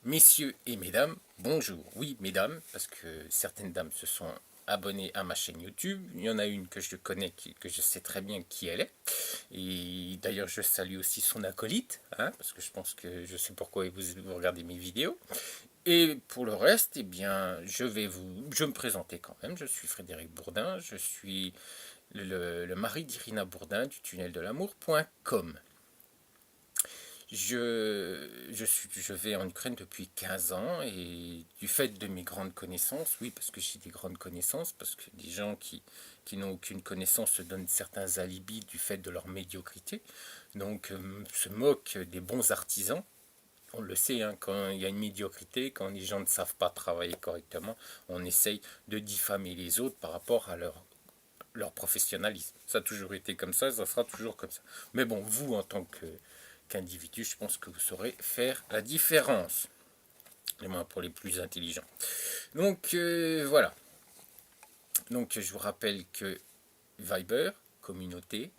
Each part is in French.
Messieurs et mesdames, bonjour. Oui, mesdames, parce que certaines dames se sont abonnées à ma chaîne YouTube. Il y en a une que je connais, que je sais très bien qui elle est. Et d'ailleurs, je salue aussi son acolyte, hein, parce que je pense que je sais pourquoi vous regardez mes vidéos. Et pour le reste, eh bien, je me présenter quand même. Je suis Frédéric Bourdin, je suis le mari d'Irina Bourdin du tunnel-de-l'amour.com. Je vais en Ukraine depuis 15 ans et du fait de mes grandes connaissances, oui, parce que j'ai des grandes connaissances, parce que des gens qui n'ont aucune connaissance se donnent certains alibis du fait de leur médiocrité, donc se moquent des bons artisans. On le sait, hein, quand il y a une médiocrité, quand les gens ne savent pas travailler correctement, on essaye de diffamer les autres par rapport à leur professionnalisme. Ça a toujours été comme ça sera toujours comme ça. Mais bon, vous, en tant qu'individu, je pense que vous saurez faire la différence. Du moins pour les plus intelligents. Donc, voilà. Donc, je vous rappelle que Viber, communauté,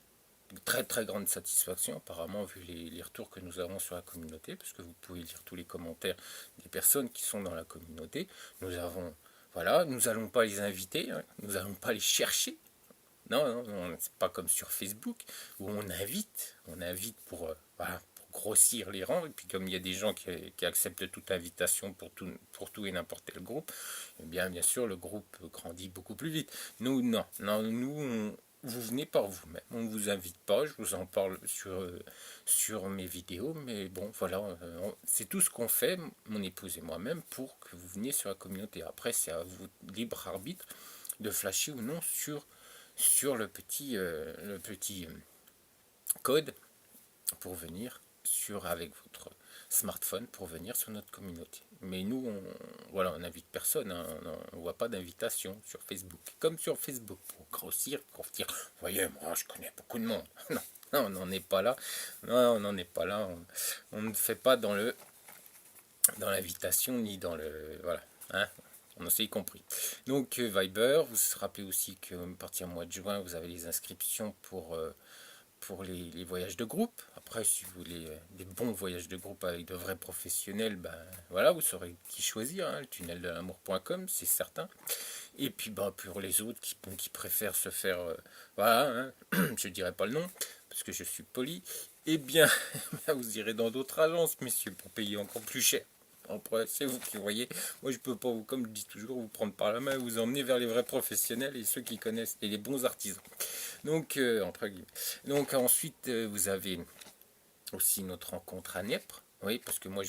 très très grande satisfaction apparemment vu les retours que nous avons sur la communauté, parce que vous pouvez lire tous les commentaires des personnes qui sont dans la communauté. Voilà, nous n'allons pas les inviter, hein, nous n'allons pas les chercher. Non, non, c'est pas comme sur Facebook où on invite voilà, pour grossir les rangs. Et puis comme il y a des gens qui acceptent toute invitation pour tout et n'importe quel groupe, eh bien sûr le groupe grandit beaucoup plus vite. Nous, non, non, vous venez par vous-même. On ne vous invite pas, je vous en parle sur mes vidéos, mais bon, voilà, c'est tout ce qu'on fait, mon épouse et moi-même, pour que vous veniez sur la communauté. Après, c'est à vous, libre arbitre, de flasher ou non sur le petit code pour venir avec votre smartphone pour venir sur notre communauté. Mais nous, voilà, on n'invite personne, hein, on ne voit pas d'invitation sur Facebook. Comme sur Facebook, pour grossir, pour dire, voyez, moi je connais beaucoup de monde. Non, non, on n'en est pas là. Non, on n'en est pas là. On ne fait pas dans l'invitation ni dans le voilà. Hein, on s'est compris. Donc Viber, vous vous rappelez aussi qu'à partir du mois de juin, vous avez les inscriptions pour les voyages de groupe. Après, si vous voulez des bons voyages de groupe avec de vrais professionnels, ben voilà, vous saurez qui choisir, hein, le tunnel-de-l'amour.com, c'est certain. Et puis pour les autres qui préfèrent se faire, voilà, hein, je dirais pas le nom, parce que je suis poli, eh bien, vous irez dans d'autres agences, messieurs, pour payer encore plus cher. Après, c'est vous qui voyez. Moi, je peux pas, comme je dis toujours, vous prendre par la main et vous emmener vers les vrais professionnels et ceux qui connaissent, et les bons artisans. Donc, entre guillemets. Donc, ensuite, vous avez aussi notre rencontre à Nèpres. Oui, parce que moi,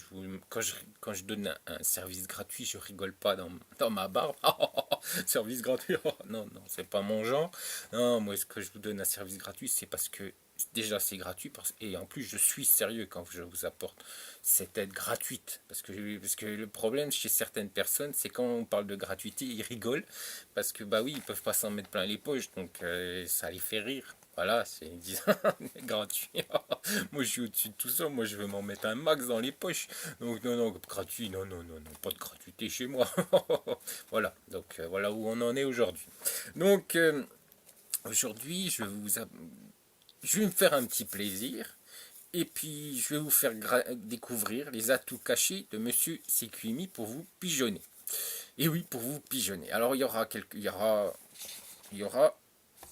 quand je donne un service gratuit, je rigole pas dans ma barbe. Service gratuit, non, non, c'est pas mon genre. Non, moi, ce que je vous donne un service gratuit, c'est parce que déjà c'est gratuit et en plus je suis sérieux quand je vous apporte cette aide gratuite parce que le problème chez certaines personnes c'est quand on parle de gratuité ils rigolent parce que bah oui ils peuvent pas s'en mettre plein les poches donc ça les fait rire. Voilà, c'est gratuit. Moi, je suis au-dessus de tout ça. Moi, je veux m'en mettre un max dans les poches. Donc, non, non, gratuit. Non, non, non, non, pas de gratuité chez moi. Voilà. Donc, voilà où on en est aujourd'hui. Donc, aujourd'hui, je vais me faire un petit plaisir. Et puis, je vais vous faire découvrir les atouts cachés de Monsieur Sekwimi pour vous pigeonner. Et oui, pour vous pigeonner. Alors, il y aura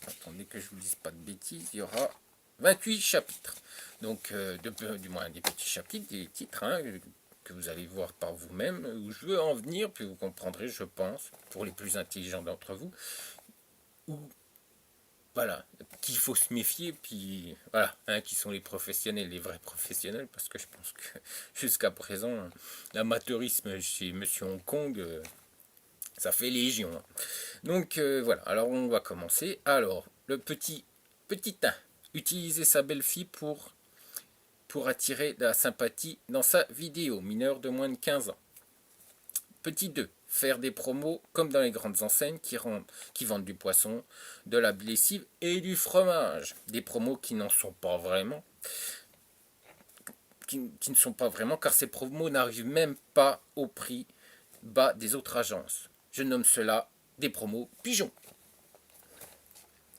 attendez que je vous dise pas de bêtises, il y aura 28 chapitres. Donc, du moins des petits chapitres, des titres, hein, que vous allez voir par vous-même, où je veux en venir, puis vous comprendrez, je pense, pour les plus intelligents d'entre vous, où, voilà, qu'il faut se méfier, puis voilà, hein, qui sont les professionnels, les vrais professionnels, parce que je pense que jusqu'à présent, l'amateurisme chez Monsieur Hong Kong, ça fait légion. Hein. Donc voilà, alors on va commencer. Alors, le petit 1, utiliser sa belle-fille pour attirer de la sympathie dans sa vidéo, mineur de moins de 15 ans. Petit 2, faire des promos comme dans les grandes enseignes qui vendent du poisson, de la lessive et du fromage. Des promos qui n'en sont pas vraiment, qui ne sont pas vraiment, car ces promos n'arrivent même pas au prix bas des autres agences. Je nomme cela des promos pigeons.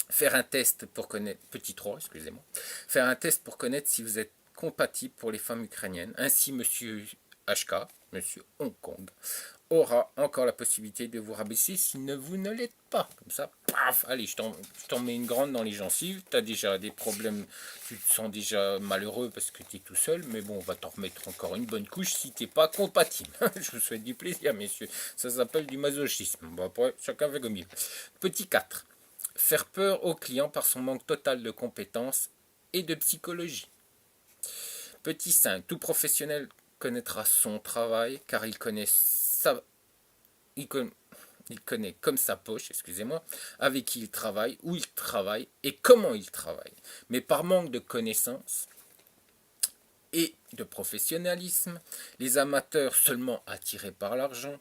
Faire un test pour connaître, petit 3, excusez-moi, faire un test pour connaître si vous êtes compatible pour les femmes ukrainiennes. Ainsi, monsieur HK, Monsieur Hong Kong, aura encore la possibilité de vous rabaisser si vous ne l'êtes pas. Comme ça, paf, allez, je t'en mets une grande dans les gencives. Tu as déjà des problèmes, tu te sens déjà malheureux parce que tu es tout seul, mais bon, on va t'en remettre encore une bonne couche si tu n'es pas compatible. Je vous souhaite du plaisir, messieurs. Ça s'appelle du masochisme. Bon, après, chacun fait comme il veut. Petit 4. Faire peur au client par son manque total de compétences et de psychologie. Petit 5. Tout professionnel connaîtra son travail car il connaît il connaît comme sa poche, excusez-moi, avec qui il travaille, où il travaille et comment il travaille. Mais par manque de connaissances et de professionnalisme, les amateurs seulement attirés par l'argent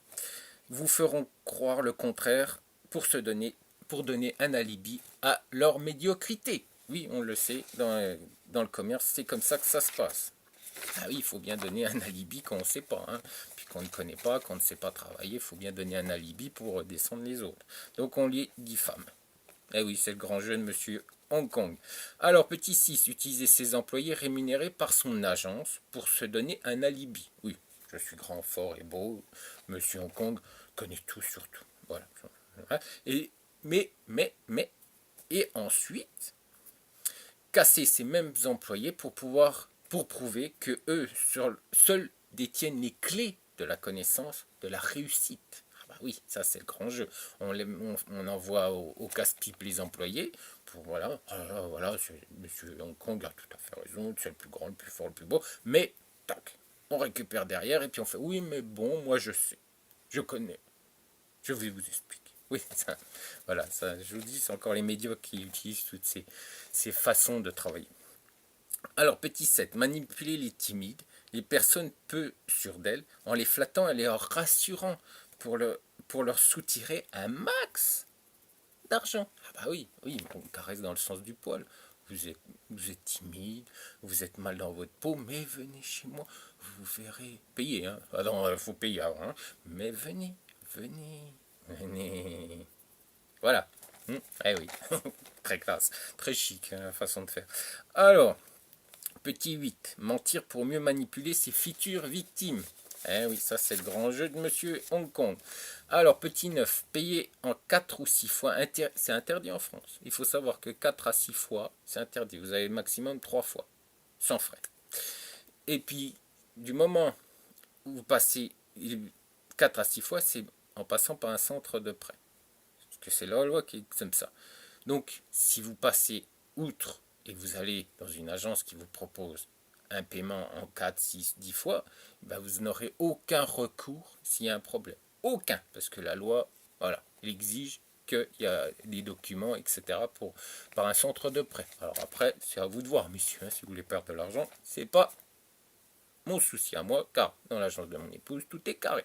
vous feront croire le contraire pour donner un alibi à leur médiocrité. Oui, on le sait, dans le commerce, c'est comme ça que ça se passe. Ah oui, il faut bien donner un alibi quand on ne sait pas. Hein. Puis qu'on ne connaît pas, qu'on ne sait pas travailler, il faut bien donner un alibi pour descendre les autres. Donc on les diffame. Eh oui, c'est le grand jeu de Monsieur Hong Kong. Alors, petit 6, utiliser ses employés rémunérés par son agence pour se donner un alibi. Oui, je suis grand, fort et beau. Monsieur Hong Kong connaît tout sur tout. Voilà. Et, et ensuite, casser ces mêmes employés pour prouver que eux seuls détiennent les clés de la connaissance, de la réussite. Ah bah oui, ça c'est le grand jeu. On envoie au casse-pipe les employés pour voilà, voilà, Monsieur Hong Kong a tout à fait raison, c'est le plus grand, le plus fort, le plus beau, mais tac, on récupère derrière et puis on fait oui, mais bon, moi je sais, je connais, je vais vous expliquer. Oui, ça, voilà, ça, je vous dis, c'est encore les médias qui utilisent toutes ces façons de travailler. Alors, petit 7, manipuler les timides, les personnes peu sûres d'elles, en les flattant et les rassurant pour leur soutirer un max d'argent. Ah bah oui, oui, on caresse dans le sens du poil. Vous êtes timide, vous êtes mal dans votre peau, mais venez chez moi, vous verrez. Payez, hein. Ah non, il faut payer avant, hein. Mais venez, venez. Voilà. Eh oui, très classe, très chic, hein, la façon de faire. Alors, petit 8, mentir pour mieux manipuler ses futures victimes. Eh oui, ça c'est le grand jeu de Monsieur Hong Kong. Alors, petit 9, payer en 4 ou 6 fois, c'est interdit en France. Il faut savoir que 4 à 6 fois, c'est interdit. Vous avez le maximum 3 fois, sans frais. Et puis, du moment où vous passez 4 à 6 fois, c'est en passant par un centre de prêt. Parce que c'est la loi qui est comme ça. Donc, si vous passez outre et vous allez dans une agence qui vous propose un paiement en 4, 6, 10 fois, ben vous n'aurez aucun recours s'il y a un problème. Aucun, parce que la loi, voilà, elle exige qu'il y a des documents, etc. par un centre de prêt. Alors après, c'est à vous de voir, messieurs, hein, si vous voulez perdre de l'argent, c'est pas mon souci à moi, car dans l'agence de mon épouse, tout est carré.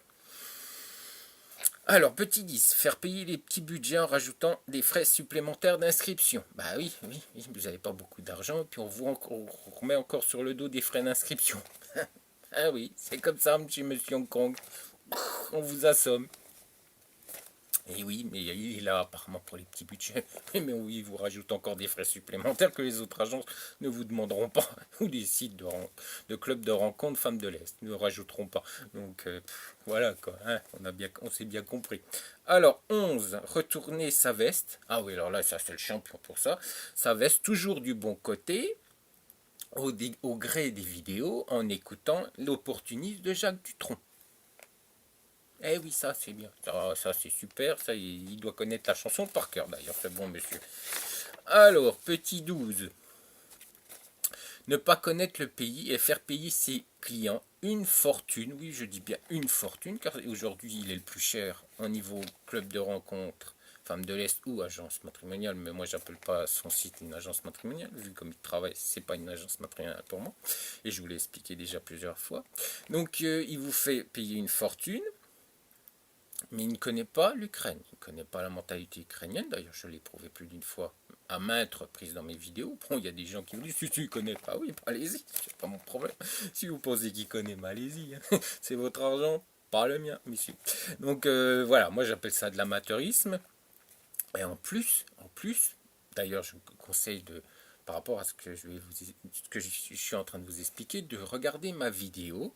Alors, petit 10, faire payer les petits budgets en rajoutant des frais supplémentaires d'inscription. Bah oui, vous n'avez pas beaucoup d'argent, puis on remet encore sur le dos des frais d'inscription. Ah oui, c'est comme ça, monsieur Hong Kong. On vous assomme. Et oui, mais il est là apparemment pour les petits budgets. Mais oui, il vous rajoute encore des frais supplémentaires que les autres agences ne vous demanderont pas. Ou des sites de clubs de rencontres femmes de l'Est ne rajouteront pas. Donc voilà quoi, hein, on s'est bien compris. Alors 11, retourner sa veste. Ah oui, alors là, ça c'est le champion pour ça. Sa veste toujours du bon côté. Au gré des vidéos en écoutant l'opportunisme de Jacques Dutronc. Eh oui, ça c'est bien. Ça c'est super. Ça, il doit connaître la chanson par cœur d'ailleurs, c'est bon monsieur. Alors, petit 12. Ne pas connaître le pays et faire payer ses clients une fortune. Oui, je dis bien une fortune, car aujourd'hui il est le plus cher au niveau club de rencontres, femme de l'Est ou agence matrimoniale. Mais moi, j'appelle pas son site une agence matrimoniale, vu comme il travaille, c'est pas une agence matrimoniale pour moi. Et je vous l'ai expliqué déjà plusieurs fois. Donc, il vous fait payer une fortune. Mais il ne connaît pas l'Ukraine, il ne connaît pas la mentalité ukrainienne. D'ailleurs, je l'ai prouvé plus d'une fois à maintes reprises dans mes vidéos. Bon, il y a des gens qui vous disent si tu ne connais pas, oui, allez-y, c'est pas mon problème. Si vous pensez qu'il connaît, allez-y. Hein. C'est votre argent, pas le mien, monsieur. Donc voilà, moi j'appelle ça de l'amateurisme. Et en plus, d'ailleurs, je vous conseille de par rapport à ce que ce que je suis en train de vous expliquer, de regarder ma vidéo,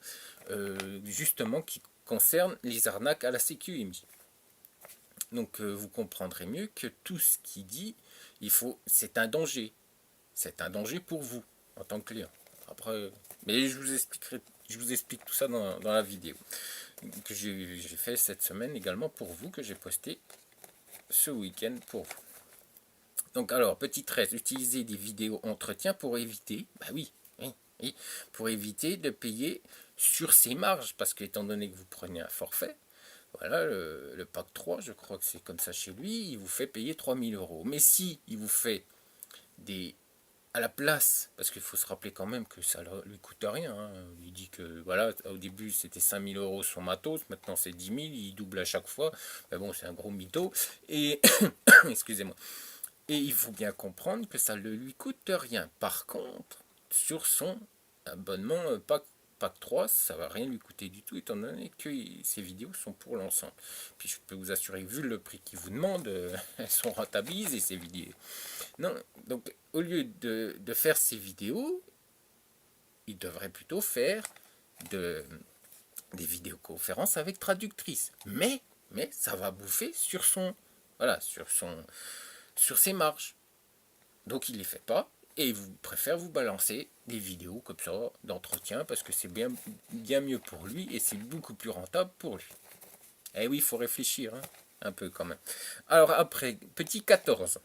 justement qui concerne les arnaques à la CQMI. Donc vous comprendrez mieux que tout ce qu'il dit, c'est un danger. C'est un danger pour vous, en tant que client. Après, mais je vous explique tout ça dans la vidéo que j'ai fait cette semaine également pour vous, que j'ai posté ce week-end pour vous. Donc alors, petit 13, utiliser des vidéos entretien pour éviter, bah oui, pour éviter de payer sur ses marges, parce qu'étant donné que vous prenez un forfait, voilà, le pack 3, je crois que c'est comme ça chez lui, il vous fait payer 3000 euros. Mais si il vous fait à la place, parce qu'il faut se rappeler quand même que ça lui coûte rien, hein. Il dit que voilà, au début c'était 5000 euros son matos, maintenant c'est 10 000, il double à chaque fois, mais bon, c'est un gros mytho, et excusez-moi. Et il faut bien comprendre que ça ne lui coûte rien. Par contre, sur son abonnement pack 3, ça ne va rien lui coûter du tout, étant donné que ces vidéos sont pour l'ensemble. Puis je peux vous assurer, vu le prix qu'ils vous demandent, elles sont rentabilisées ces vidéos. Non, donc au lieu de faire ces vidéos, il devrait plutôt faire des vidéoconférences avec traductrice. Mais ça va bouffer sur sur ses marges. Donc il ne les fait pas et il préfère vous balancer des vidéos comme ça d'entretien parce que c'est bien mieux pour lui et c'est beaucoup plus rentable pour lui. Eh oui, il faut réfléchir, hein, un peu quand même. Alors après, petit 14.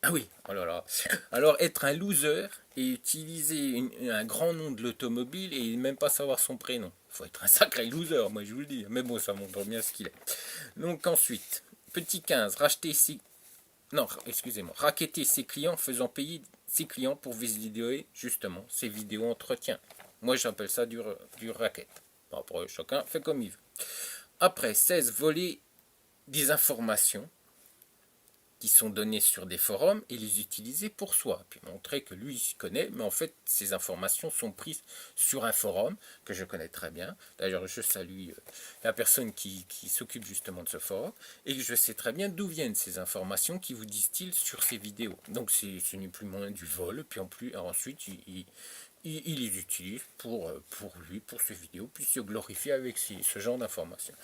Ah oui, oh là là. Alors être un loser et utiliser un grand nom de l'automobile et même pas savoir son prénom. Il faut être un sacré loser, moi je vous le dis. Mais bon, ça montre bien ce qu'il est. Donc ensuite, petit 15, racheter non, excusez-moi, racketter ses clients faisant payer ses clients pour visiter justement ces vidéos entretien. Moi j'appelle ça du racket. Après, chacun fait comme il veut. Après, 16, voler des informations qui sont données sur des forums et les utiliser pour soi. Puis montrer que lui, il s'y connaît, mais en fait, ces informations sont prises sur un forum que je connais très bien. D'ailleurs, je salue la personne qui s'occupe justement de ce forum et que je sais très bien d'où viennent ces informations qui vous distillent sur ces vidéos. Donc, ce n'est plus moins du vol. Puis ensuite, il les utilise pour lui, pour ses vidéos, puis se glorifier avec ce genre d'informations.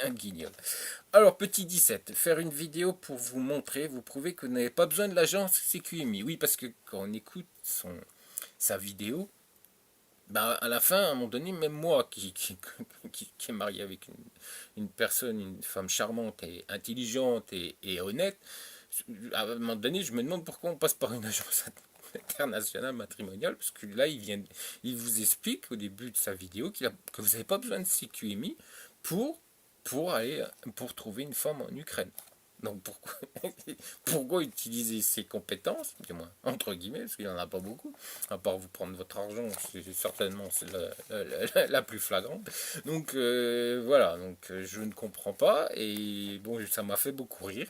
Un guignol. Alors, petit 17, faire une vidéo pour vous montrer, vous prouver que vous n'avez pas besoin de l'agence CQMI. Oui, parce que quand on écoute sa vidéo, bah, à la fin, à un moment donné, même moi qui est marié avec une personne, une femme charmante et intelligente et honnête, à un moment donné, je me demande pourquoi on passe par une agence internationale matrimoniale, parce que là, il vous explique au début de sa vidéo que vous n'avez pas besoin de CQMI pour trouver une femme en Ukraine. Donc pourquoi utiliser ses compétences, du moins entre guillemets, parce qu'il n'y en a pas beaucoup, à part vous prendre votre argent, c'est certainement la plus flagrante. Donc voilà, donc je ne comprends pas, et bon, ça m'a fait beaucoup rire,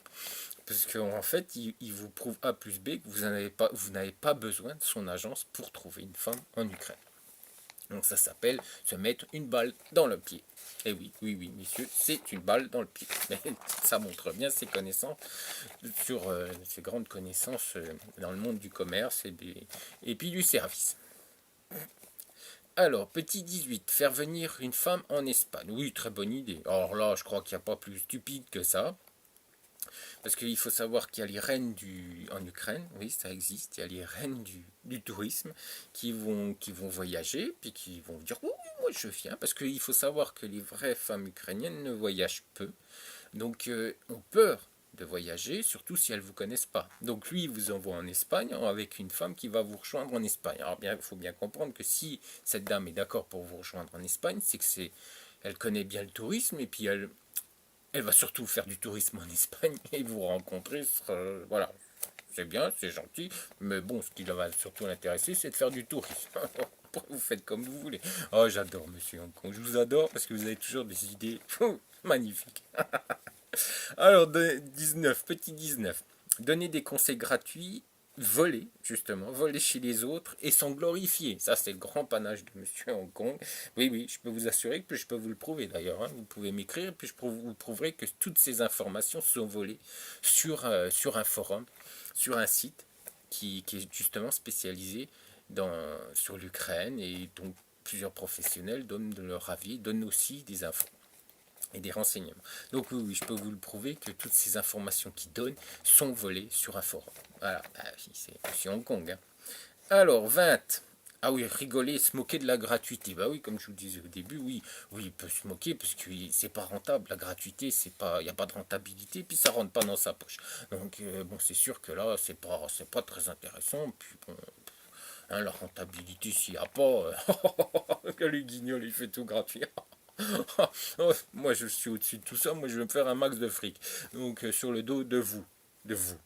parce qu'en fait, il vous prouve A plus B que vous n'avez pas besoin de son agence pour trouver une femme en Ukraine. Donc ça s'appelle se mettre une balle dans le pied. Et oui, messieurs, c'est une balle dans le pied. Mais ça montre bien ses connaissances ses grandes connaissances dans le monde du commerce et puis du service. Alors, petit 18, faire venir une femme en Espagne. Oui, très bonne idée. Alors là, je crois qu'il n'y a pas plus stupide que ça. Parce qu'il faut savoir qu'il y a les reines en Ukraine, oui, ça existe, il y a les reines du tourisme qui vont voyager, puis qui vont dire oui, moi je viens, parce qu'il faut savoir que les vraies femmes ukrainiennes ne voyagent peu, donc ont peur de voyager, surtout si elles ne vous connaissent pas. Donc lui, il vous envoie en Espagne avec une femme qui va vous rejoindre en Espagne. Alors bien, il faut bien comprendre que si cette dame est d'accord pour vous rejoindre en Espagne, c'est que elle connaît bien le tourisme, et puis elle va surtout faire du tourisme en Espagne et vous rencontrer. Voilà, c'est bien, c'est gentil, mais bon, ce qui va surtout l'intéresser, c'est de faire du tourisme. Vous faites comme vous voulez. Oh, j'adore Monsieur Hong Kong, je vous adore parce que vous avez toujours des idées magnifiques. Alors, 19, petit 19. Donner des conseils gratuits, voler chez les autres et s'en glorifier. Ça, c'est le grand panache de Monsieur Hong Kong. Oui, je peux vous assurer, que je peux vous le prouver d'ailleurs. Hein. Vous pouvez m'écrire, puis je vous prouverai que toutes ces informations sont volées sur un forum, sur un site. qui est justement spécialisé sur l'Ukraine, et donc plusieurs professionnels donnent de leur avis, donnent aussi des infos et des renseignements. Donc oui, je peux vous le prouver que toutes ces informations qu'ils donnent sont volées sur un forum. Voilà, c'est Hong Kong. Hein. Alors, 20. Ah oui, rigoler, se moquer de la gratuité. Bah oui, comme je vous disais au début, oui, il peut se moquer parce que c'est pas rentable. La gratuité, il n'y a pas de rentabilité, puis ça rentre pas dans sa poche. Donc bon, c'est sûr que là, c'est pas très intéressant. Puis bon, hein, la rentabilité, s'il n'y a pas, que le guignol, il fait tout gratuit. Moi, je suis au-dessus de tout ça. Moi, je vais me faire un max de fric. Donc sur le dos de vous, de vous.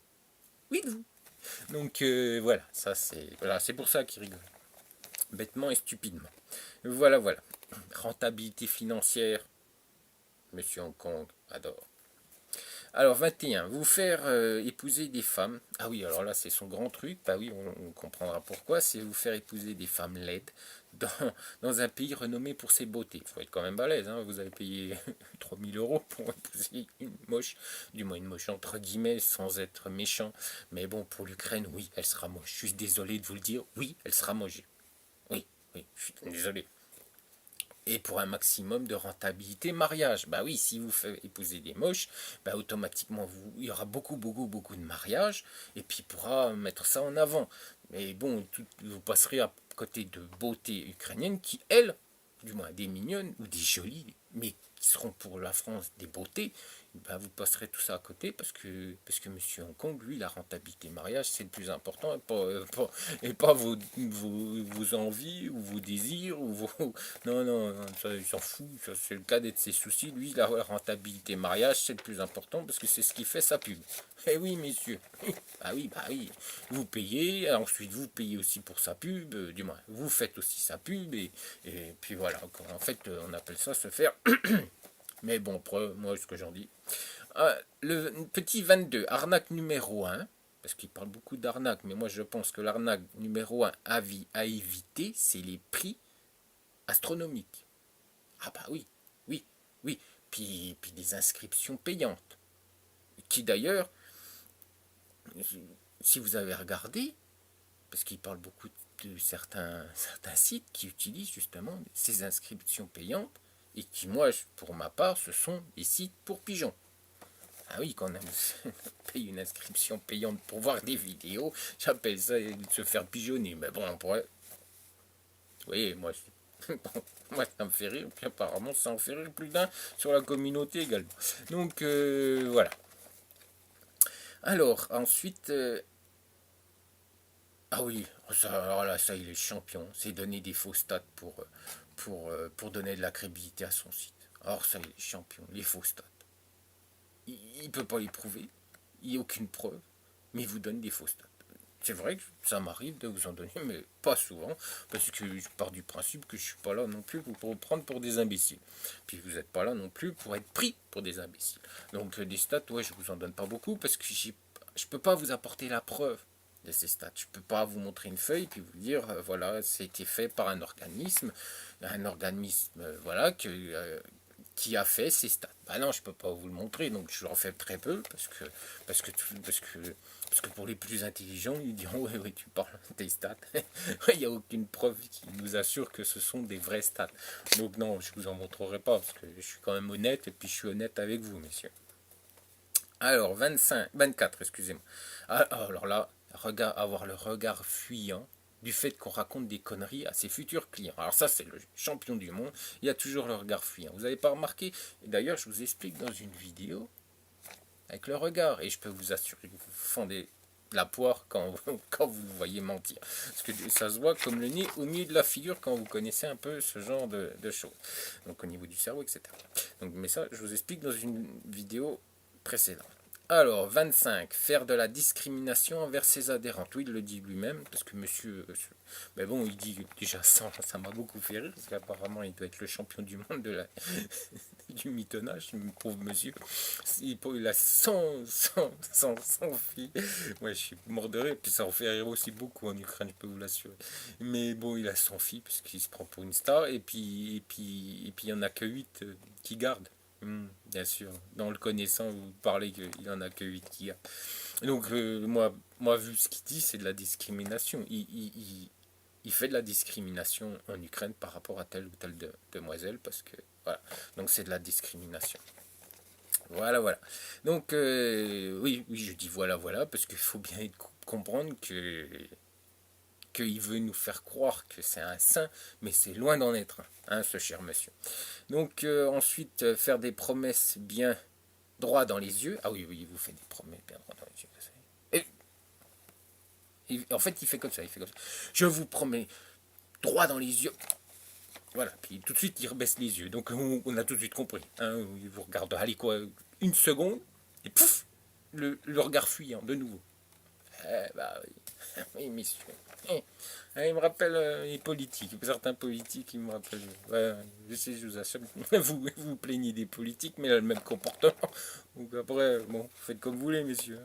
Oui, de vous. Donc voilà, c'est pour ça qu'il rigole. Bêtement et stupidement. Voilà. Rentabilité financière, Monsieur Hong Kong adore. Alors 21, vous faire épouser des femmes. Ah oui, alors là c'est son grand truc. Bah oui, on comprendra pourquoi. C'est vous faire épouser des femmes laides dans, dans un pays renommé pour ses beautés. Il faut être quand même balèze. Hein. Vous avez payé 3000 € pour épouser une moche, du moins une moche entre guillemets, sans être méchant. Mais bon, pour l'Ukraine, oui, elle sera moche. Je suis désolé de vous le dire. Oui, elle sera moche. Oui, je suis désolé. Et pour un maximum de rentabilité, mariage. Bah oui, si vous faites épouser des moches, bah automatiquement il y aura beaucoup de mariages, et puis il pourra mettre ça en avant. Mais bon, vous passerez à côté de beauté ukrainienne qui, elles, du moins des mignonnes ou des jolies, mais qui seront pour la France des beautés, ben vous passerez tout ça à côté parce que Monsieur Hong Kong, lui, la rentabilité mariage, c'est le plus important, et pas vos envies ou vos désirs ou vos... Non, ça, il s'en fout, ça, c'est le cadet de ses soucis. Lui, la rentabilité mariage, c'est le plus important parce que c'est ce qui fait sa pub. Eh oui, messieurs. Bah oui. Vous payez, ensuite vous payez aussi pour sa pub, du moins, vous faites aussi sa pub, et puis voilà. En fait, on appelle ça se faire. Mais bon, moi, ce que j'en dis. Le petit 22, arnaque numéro 1, parce qu'il parle beaucoup d'arnaque, mais moi je pense que l'arnaque numéro 1 à éviter, c'est les prix astronomiques. Ah bah oui. Puis des inscriptions payantes. Qui d'ailleurs, si vous avez regardé, parce qu'il parle beaucoup de certains sites qui utilisent justement ces inscriptions payantes, et qui, moi, pour ma part, ce sont des sites pour pigeons. Ah oui, quand on paye une inscription payante pour voir des vidéos, j'appelle ça se faire pigeonner. Mais bon, on pourrait... Vous voyez, moi, moi, ça me fait rire, puis apparemment, ça en fait rire plus d'un sur la communauté également. Donc, voilà. Alors, ensuite... ah oui, alors là, ça, il est champion. C'est donner des faux stats pour donner de la crédibilité à son site. Alors ça, il est champion, les faux stats. Il ne peut pas les prouver, il n'y a aucune preuve, mais il vous donne des faux stats. C'est vrai que ça m'arrive de vous en donner, mais pas souvent, parce que je pars du principe que je ne suis pas là non plus pour vous prendre pour des imbéciles. Puis vous n'êtes pas là non plus pour être pris pour des imbéciles. Donc des stats, ouais, je vous en donne pas beaucoup, parce que je ne peux pas vous apporter la preuve de ces stats. Je ne peux pas vous montrer une feuille puis vous dire, voilà, c'était fait par un organisme, voilà, qui a fait ces stats. Bah non, je peux pas vous le montrer, donc je en fais très peu, parce que pour les plus intelligents, ils diront, oui, tu parles des stats. Il n'y a aucune preuve qui nous assure que ce sont des vrais stats. Donc non, je vous en montrerai pas, parce que je suis quand même honnête, et puis je suis honnête avec vous, messieurs. Alors, 24, excusez-moi. Alors là, avoir le regard fuyant du fait qu'on raconte des conneries à ses futurs clients. Alors ça, c'est le champion du monde. Il y a toujours le regard fuyant. Vous n'avez pas remarqué? D'ailleurs, je vous explique dans une vidéo avec le regard. Et je peux vous assurer que vous fendez la poire quand vous le voyez mentir. Parce que ça se voit comme le nez au milieu de la figure quand vous connaissez un peu ce genre de choses. Donc au niveau du cerveau, etc. Donc, mais ça, je vous explique dans une vidéo précédente. Alors, 25, faire de la discrimination envers ses adhérents. Oui, il le dit lui-même, parce que monsieur... Mais bon, il dit déjà ça m'a beaucoup fait rire, parce qu'apparemment, il doit être le champion du monde du mitonnage, pauvre monsieur. Il a 100 filles. Ouais, je suis mort de rire, puis ça en fait rire aussi beaucoup en Ukraine, je peux vous l'assurer. Mais bon, il a 100 filles, parce qu'il se prend pour une star, et puis il n'y en a que 8 qui gardent. Bien sûr. Dans le connaissant, vous parlez qu'il n'y en a que 8 qui a. Donc, moi, vu ce qu'il dit, c'est de la discrimination. Il fait de la discrimination en Ukraine par rapport à telle ou telle demoiselle, parce que, voilà. Donc, c'est de la discrimination. Voilà, voilà. Donc, oui, oui, je dis voilà, voilà, parce qu'il faut bien comprendre qu'il veut nous faire croire que c'est un saint, mais c'est loin d'en être un, hein, ce cher monsieur. Donc, ensuite, faire des promesses bien droit dans les yeux. Ah oui, oui, il vous fait des promesses bien droit dans les yeux. En fait, il fait comme ça, il fait comme ça. Je vous promets, droit dans les yeux. Voilà, puis tout de suite, il rebaisse les yeux. Donc, on a tout de suite compris. Hein, il vous regarde, allez quoi, une seconde, et pouf, le regard fuyant, de nouveau. Bah oui, oui, messieurs. Il me rappelle les politiques. Certains politiques, ils me rappellent. Ouais, je sais, je vous assure. Vous plaignez des politiques, mais il a le même comportement. Donc après, bon, faites comme vous voulez, messieurs.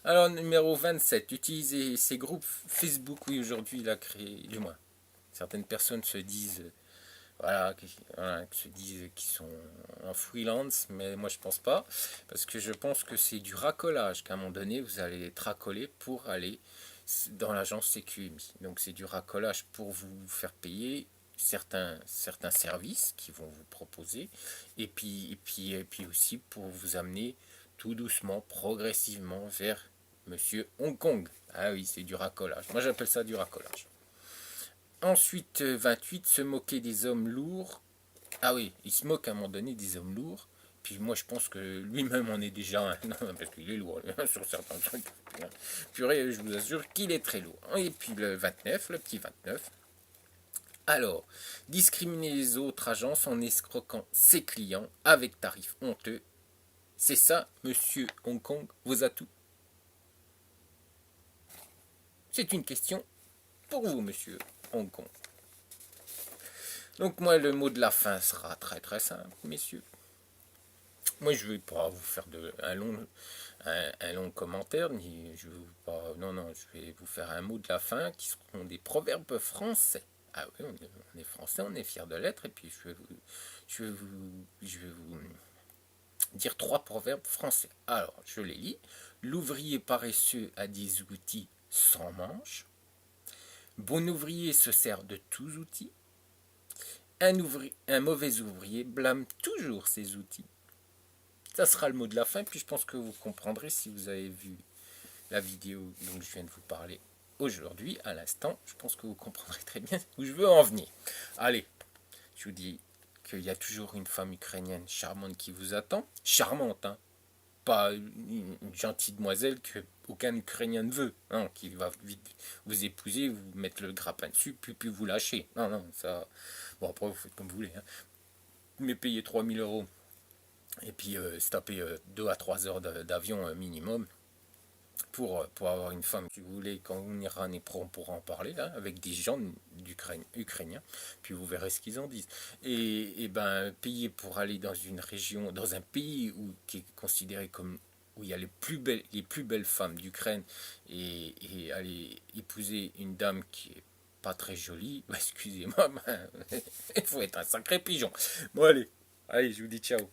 Alors, numéro 27, utiliser ces groupes Facebook. Oui, aujourd'hui, il a créé, du moins, certaines personnes se disent, voilà, se disent qu'ils sont en freelance, mais moi, je pense pas, parce que je pense que c'est du racolage, qu'à un moment donné, vous allez être racolé pour aller dans l'agence CQMI. Donc, c'est du racolage pour vous faire payer certains services qu'ils vont vous proposer, et puis aussi pour vous amener tout doucement, progressivement vers Monsieur Hong Kong. Ah oui, c'est du racolage. Moi, j'appelle ça du racolage. Ensuite, 28, se moquer des hommes lourds. Ah oui, il se moque à un moment donné des hommes lourds. Puis moi, je pense que lui-même en est déjà un. Non, parce qu'il est lourd sur certains trucs. Purée, je vous assure qu'il est très lourd. Et puis le 29, le petit 29. Alors, discriminer les autres agences en escroquant ses clients avec tarifs honteux. C'est ça, monsieur Hong Kong, vos atouts? C'est une question pour vous, monsieur Hong Kong. Donc moi, le mot de la fin sera très très simple, messieurs. Moi, je ne vais pas vous faire un long commentaire, ni je vais pas, non, non, je vais vous faire un mot de la fin qui seront des proverbes français. Ah oui, on est français, on est fiers de l'être, et puis je vais vous dire 3 proverbes français. Alors, je les lis. L'ouvrier paresseux a des outils sans manche. Bon ouvrier se sert de tous outils. Un mauvais ouvrier blâme toujours ses outils. Ça sera le mot de la fin, puis je pense que vous comprendrez si vous avez vu la vidéo dont je viens de vous parler aujourd'hui, à l'instant. Je pense que vous comprendrez très bien où je veux en venir. Allez, je vous dis qu'il y a toujours une femme ukrainienne charmante qui vous attend. Charmante, hein. Pas une gentille demoiselle que aucun Ukrainien ne veut, hein, qui va vite vous épouser, vous mettre le grappin dessus, puis vous lâcher. Non, non, ça... Bon, après, vous faites comme vous voulez. Hein. Mais payer 3000 € et puis se taper 2 à 3 heures d'avion minimum pour avoir une femme. Si vous voulez, quand on ira on pourra en parler là, avec des gens ukrainiens, puis vous verrez ce qu'ils en disent. Et ben, payer pour aller dans une région, dans un pays qui est considéré comme où il y a les plus belles femmes d'Ukraine et aller épouser une dame qui est pas très jolie, bah, excusez-moi, il faut être un sacré pigeon. Bon allez, je vous dis ciao.